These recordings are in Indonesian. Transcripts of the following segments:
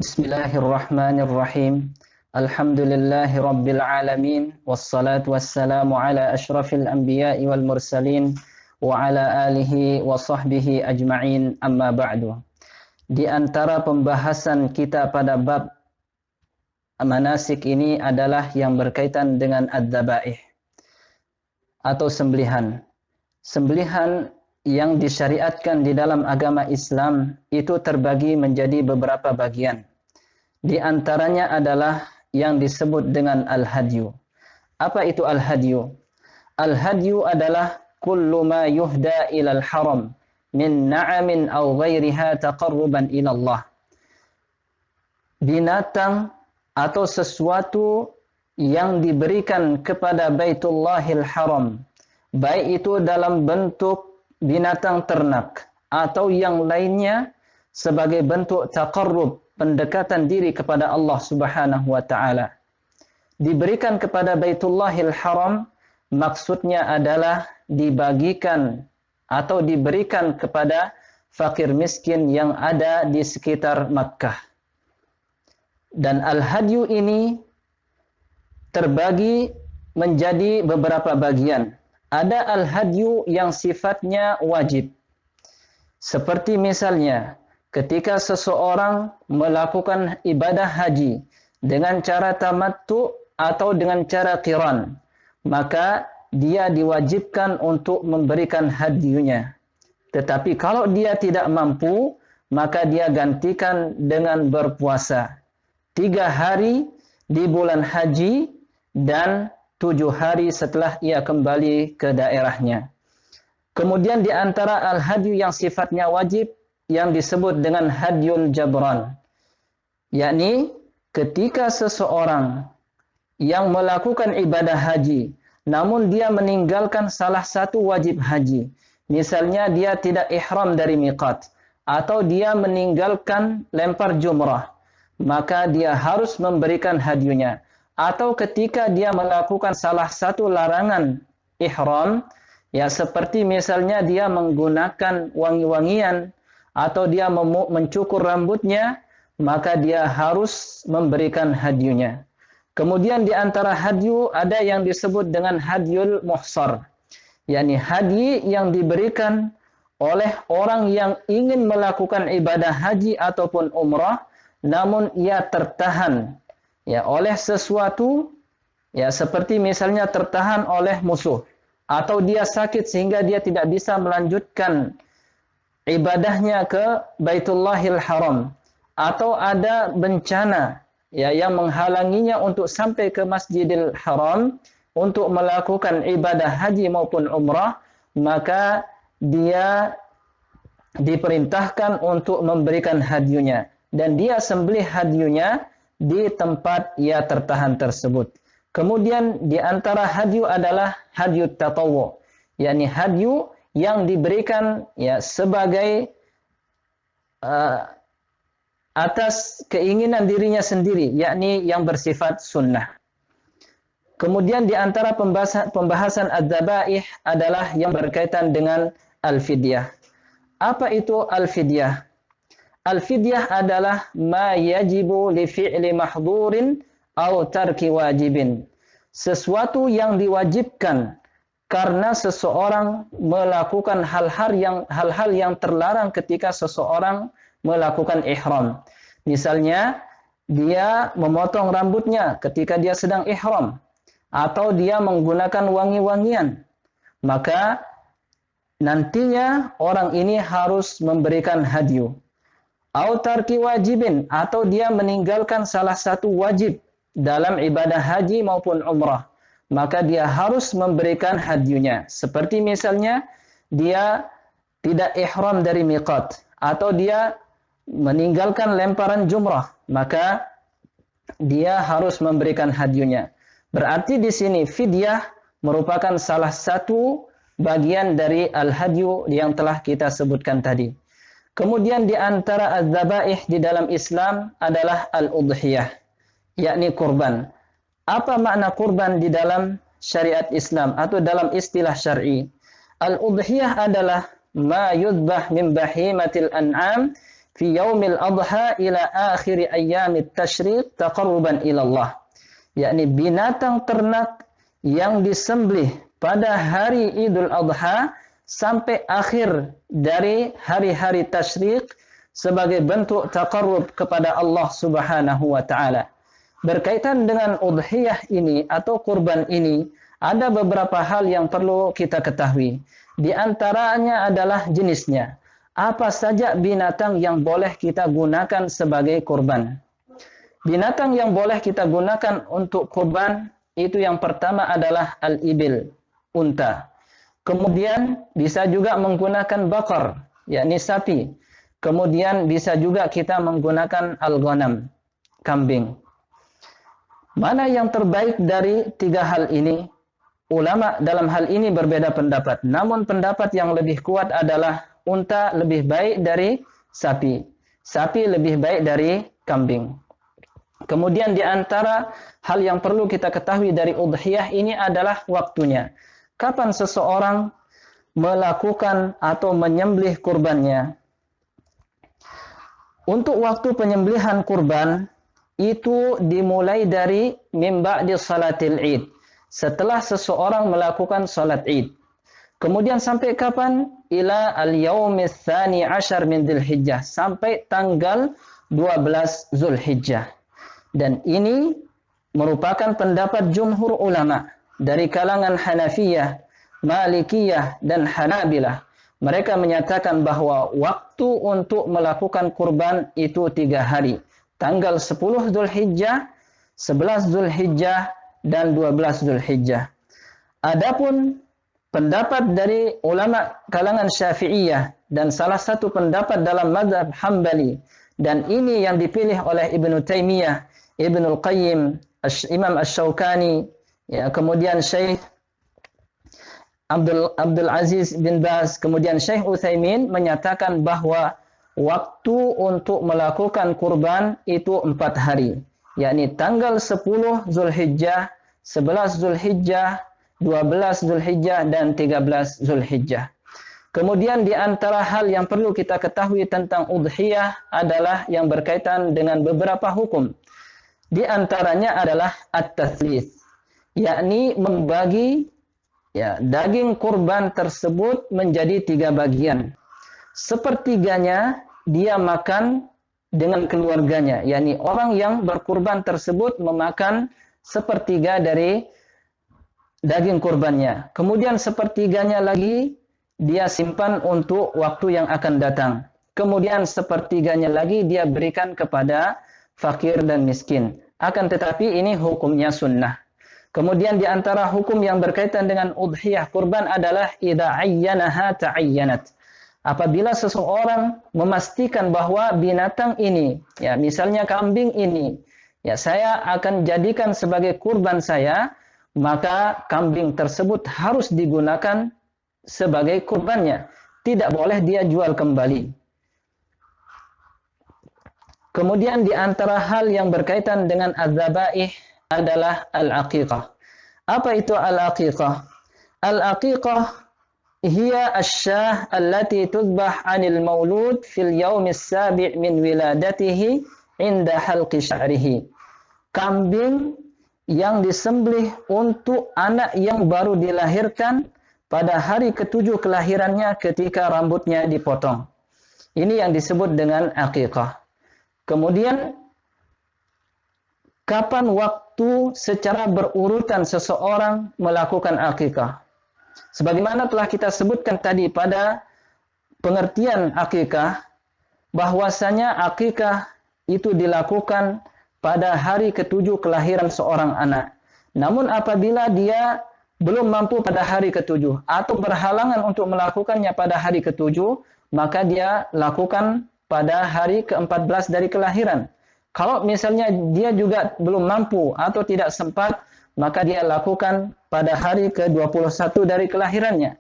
Bismillahirrahmanirrahim. Alhamdulillahi rabbil alamin. Wassalatu wassalamu ala ashrafil anbiya'i wal mursalin wa ala alihi wa sahbihi ajma'in, amma ba'du. Di antara pembahasan kita pada bab manasik ini adalah yang berkaitan dengan ad-dzabaih atau sembelihan. Sembelihan yang disyariatkan di dalam agama Islam itu terbagi menjadi beberapa bagian. Di antaranya adalah yang disebut dengan al-hadyu. Apa itu al-hadyu? Al-hadyu adalah kullu ma yuhda ilal haram min na'amin aw ghairiha taqarruban ila Allah. Binatang atau sesuatu yang diberikan kepada Baitullahil Haram, baik itu dalam bentuk binatang ternak atau yang lainnya sebagai bentuk taqarrub, pendekatan diri kepada Allah Subhanahu wa taala, diberikan kepada Baitullahil Haram, maksudnya adalah dibagikan atau diberikan kepada fakir miskin yang ada di sekitar Makkah. Dan al-hadyu ini terbagi menjadi beberapa bagian. Ada al-hadyu yang sifatnya wajib. Seperti misalnya ketika seseorang melakukan ibadah haji dengan cara tamattu atau dengan cara qiran, maka dia diwajibkan untuk memberikan hadyunya. Tetapi kalau dia tidak mampu, maka dia gantikan dengan berpuasa 3 hari di bulan haji dan 7 hari setelah ia kembali ke daerahnya. Kemudian di antara al-hadyu yang sifatnya wajib yang disebut dengan hadyul jabran, yakni ketika seseorang yang melakukan ibadah haji namun dia meninggalkan salah satu wajib haji, misalnya dia tidak ihram dari miqat atau dia meninggalkan lempar jumrah, maka dia harus memberikan hadyunya. Atau ketika dia melakukan salah satu larangan ihram, ya seperti misalnya dia menggunakan wangi-wangian atau dia mencukur rambutnya, maka dia harus memberikan hadyunya. Kemudian di antara hadyu ada yang disebut dengan hadyul muhsar, yakni hadyi yang diberikan oleh orang yang ingin melakukan ibadah haji ataupun umrah, namun ia tertahan ya oleh sesuatu, ya seperti misalnya tertahan oleh musuh atau dia sakit sehingga dia tidak bisa melanjutkan ibadahnya ke Baitullahil Haram, atau ada bencana ya yang menghalanginya untuk sampai ke Masjidil Haram untuk melakukan ibadah haji maupun umrah, maka dia diperintahkan untuk memberikan hadyunya dan dia sembelih hadyunya di tempat ia tertahan tersebut. Kemudian di antara hadyu adalah hadyu tatawwu, yakni hadyu yang diberikan ya sebagai atas keinginan dirinya sendiri, yakni yang bersifat sunnah. Kemudian di antara pembahasan adz-dzabaih adalah yang berkaitan dengan al-fidyah. Apa itu al-fidyah? Al-fidyah adalah ma yajibu li fi'li mahdhurin aw tarki wajibin. Sesuatu yang diwajibkan karena seseorang melakukan hal-hal yang terlarang ketika seseorang melakukan ihram. Misalnya dia memotong rambutnya ketika dia sedang ihram, atau dia menggunakan wangi-wangian, maka nantinya orang ini harus memberikan hadyu. Au tarki wajibin, atau dia meninggalkan salah satu wajib dalam ibadah haji maupun umrah, maka dia harus memberikan hadyunya. Seperti misalnya dia tidak ihram dari miqat atau dia meninggalkan lemparan jumrah, maka dia harus memberikan hadyunya. Berarti di sini fidyah merupakan salah satu bagian dari al-hadyu yang telah kita sebutkan tadi. Kemudian di antara adz-dzabaih di dalam Islam adalah al-udhiyah, yakni kurban. Apa makna kurban di dalam syariat Islam atau dalam istilah syar'i? Al-udhiyah adalah ma yudbah min bahimatil an'am fi yaumil adha ila akhir ayyamit tasyriq taqarruban ila Allah. Yakni binatang ternak yang disembelih pada hari Idul Adha sampai akhir dari hari-hari tasyriq sebagai bentuk taqarrub kepada Allah Subhanahu wa taala. Berkaitan dengan udhiyah ini atau kurban ini, ada beberapa hal yang perlu kita ketahui. Di antaranya adalah jenisnya. Apa saja binatang yang boleh kita gunakan sebagai kurban? Binatang yang boleh kita gunakan untuk kurban itu yang pertama adalah al-ibil, unta. Kemudian bisa juga menggunakan bakar, yakni sapi. Kemudian bisa juga kita menggunakan al-ghanam, kambing. Mana yang terbaik dari tiga hal ini? Ulama dalam hal ini berbeda pendapat. Namun pendapat yang lebih kuat adalah unta lebih baik dari sapi. Sapi lebih baik dari kambing. Kemudian di antara hal yang perlu kita ketahui dari udhiyah ini adalah waktunya. Kapan seseorang melakukan atau menyembelih kurbannya? Untuk waktu penyembelihan kurban itu dimulai dari mimba di salatil Id. Setelah seseorang melakukan salat Id. Kemudian sampai kapan? Ila al-yaumis tsani asyar min Dzulhijjah, sampai tanggal 12 Zulhijjah. Dan ini merupakan pendapat jumhur ulama dari kalangan Hanafiyah, Malikiyah, dan Hanabilah. Mereka menyatakan bahwa waktu untuk melakukan kurban itu 3 hari. Tanggal 10 Zulhijjah, 11 Zulhijjah, dan 12 Zulhijjah. Adapun pendapat dari ulama kalangan Syafi'iyah dan salah satu pendapat dalam mazhab Hambali, dan ini yang dipilih oleh Ibnu Taimiyah, Ibnul Qayyim, Imam Asy-Syaukani, ya, kemudian Syekh Abdul Aziz bin Baz, kemudian Syekh Utsaimin menyatakan bahwa waktu untuk melakukan kurban itu 4 hari, yakni tanggal 10 Zulhijjah, 11 Zulhijjah, 12 Zulhijjah, dan 13 Zulhijjah. Kemudian di antara hal yang perlu kita ketahui tentang udhiyah adalah yang berkaitan dengan beberapa hukum. Di antaranya adalah at-tatslits, yakni membagi daging kurban tersebut menjadi 3 bagian. Sepertiganya dia makan dengan keluarganya, yakni orang yang berkurban tersebut memakan sepertiga dari daging kurbannya. Kemudian sepertiganya lagi dia simpan untuk waktu yang akan datang. Kemudian sepertiganya lagi dia berikan kepada fakir dan miskin. Akan tetapi ini hukumnya sunnah. Kemudian di antara hukum yang berkaitan dengan udhiyah kurban adalah idza ayyanaha ta'ayyanat. Apabila seseorang memastikan bahwa binatang ini, ya misalnya kambing ini, ya saya akan jadikan sebagai kurban saya, maka kambing tersebut harus digunakan sebagai kurbannya. Tidak boleh dia jual kembali. Kemudian di antara hal yang berkaitan dengan adzabaih adalah al-aqiqah. Apa itu al-aqiqah? Al-aqiqah hiya asy-syah allati tudbah 'anil maulud fil yaumis sabi' min wiladatihi 'inda halqi sya'rihi. Kambing yang disembelih untuk anak yang baru dilahirkan pada hari ke-7 kelahirannya ketika rambutnya dipotong. Ini yang disebut dengan aqiqah. Kemudian kapan waktu secara berurutan seseorang melakukan akikah? Sebagaimana telah kita sebutkan tadi pada pengertian akikah, bahwasanya akikah itu dilakukan pada hari ke-7 kelahiran seorang anak. Namun apabila dia belum mampu pada hari ke-7 atau berhalangan untuk melakukannya pada hari ke-7, maka dia lakukan pada hari ke-14 dari kelahiran. Kalau misalnya dia juga belum mampu atau tidak sempat, maka dia lakukan pada hari ke-21 dari kelahirannya.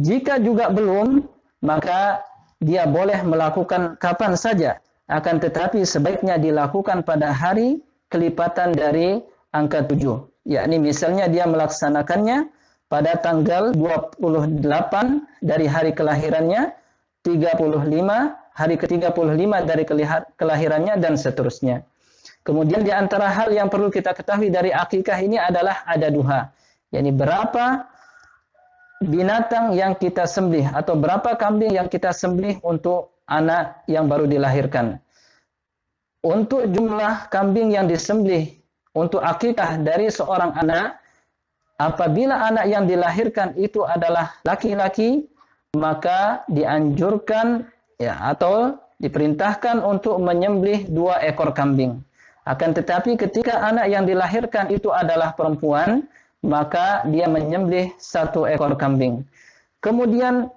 Jika juga belum, maka dia boleh melakukan kapan saja. Akan tetapi sebaiknya dilakukan pada hari kelipatan dari angka 7. Yakni misalnya dia melaksanakannya pada tanggal 28 dari hari kelahirannya, 35 hari ke-35 dari kelahirannya, dan seterusnya. Kemudian di antara hal yang perlu kita ketahui dari akikah ini adalah adaduha. yakni berapa binatang yang kita sembelih atau berapa kambing yang kita sembelih untuk anak yang baru dilahirkan. Untuk jumlah kambing yang disembelih untuk akikah dari seorang anak, apabila anak yang dilahirkan itu adalah laki-laki, maka dianjurkan atau diperintahkan untuk menyembelih 2 ekor kambing. Akan tetapi ketika anak yang dilahirkan itu adalah perempuan, maka dia menyembelih 1 ekor kambing. Kemudian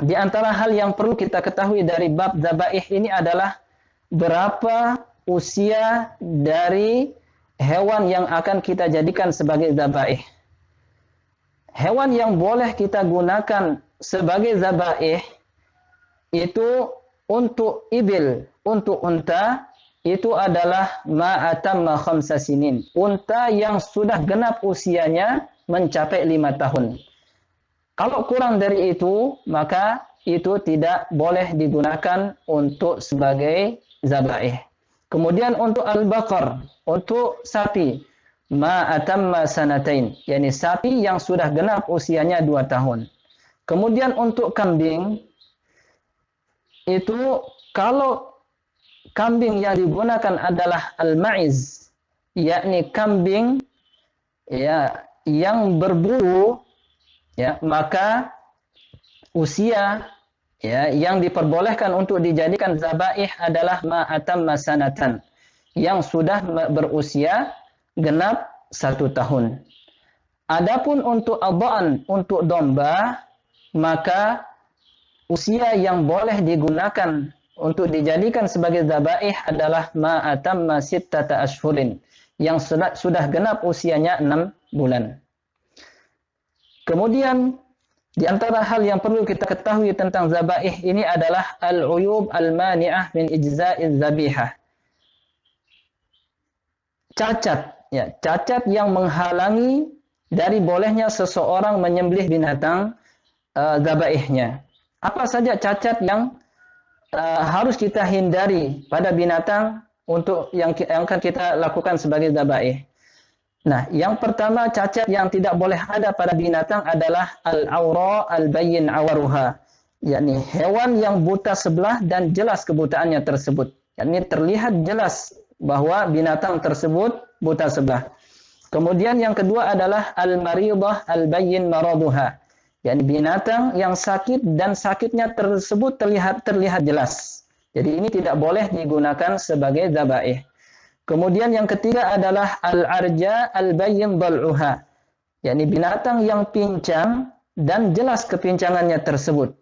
di antara hal yang perlu kita ketahui dari bab dzabaih ini adalah berapa usia dari hewan yang akan kita jadikan sebagai dzabaih. Hewan yang boleh kita gunakan sebagai dzabaih itu untuk ibil, untuk unta, itu adalah ma'atamma khamsa sinin. Unta yang sudah genap usianya mencapai 5 tahun. Kalau kurang dari itu, maka itu tidak boleh digunakan untuk sebagai dzabaih. Kemudian untuk al-baqar, untuk sapi, ma'atamma sanatain, yakni sapi yang sudah genap usianya 2 tahun. Kemudian untuk kambing, itu kalau kambing yang digunakan adalah al-ma'iz, yakni kambing yang berbulu, maka usia yang diperbolehkan untuk dijadikan dzabaih adalah ma'atamma sanatan, yang sudah berusia genap 1 tahun. Adapun untuk adhan, untuk domba, maka usia yang boleh digunakan untuk dijadikan sebagai dzabaih adalah ma'atamma sittata ashhurin, yang sudah genap usianya 6 bulan. Kemudian di antara hal yang perlu kita ketahui tentang dzabaih ini adalah al-uyub al-mani'ah min ijza'iz dzabihah. Cacat yang menghalangi dari bolehnya seseorang menyembelih binatang dzabaihnya. Apa saja cacat yang harus kita hindari pada binatang untuk yang akan kita lakukan sebagai dzabaih? Nah, yang pertama cacat yang tidak boleh ada pada binatang adalah al-awra al-bayyin awaruha, yakni hewan yang buta sebelah dan jelas kebutaannya tersebut. Yakni terlihat jelas bahwa binatang tersebut buta sebelah. Kemudian yang kedua adalah al-maridah al-bayyin maraduha, yakni binatang yang sakit dan sakitnya tersebut terlihat jelas. Jadi ini tidak boleh digunakan sebagai dzabaih. Kemudian yang ketiga adalah al-arja al-bayyin dal'uha, yakni binatang yang pincang dan jelas kepincangannya tersebut.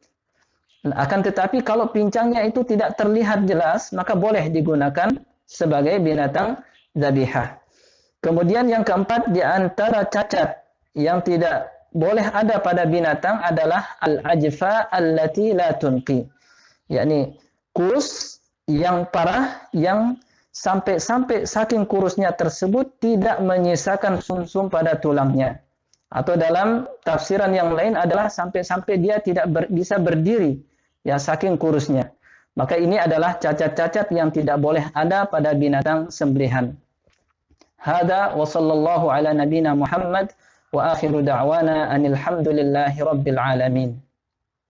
Akan tetapi kalau pincangnya itu tidak terlihat jelas, maka boleh digunakan sebagai binatang dzabihah. Kemudian yang keempat di antara cacat yang tidak boleh ada pada binatang adalah al-ajfa allati la tunqi, yakni kurus yang parah yang sampai saking kurusnya tersebut tidak menyisakan sumsum pada tulangnya. Atau dalam tafsiran yang lain adalah sampai dia tidak bisa berdiri, saking kurusnya. Maka ini adalah cacat-cacat yang tidak boleh ada pada binatang sembelihan. Hada wa sallallahu ala nabina Muhammad wa akhiru da'wana anil hamdulillahi rabbil alamin.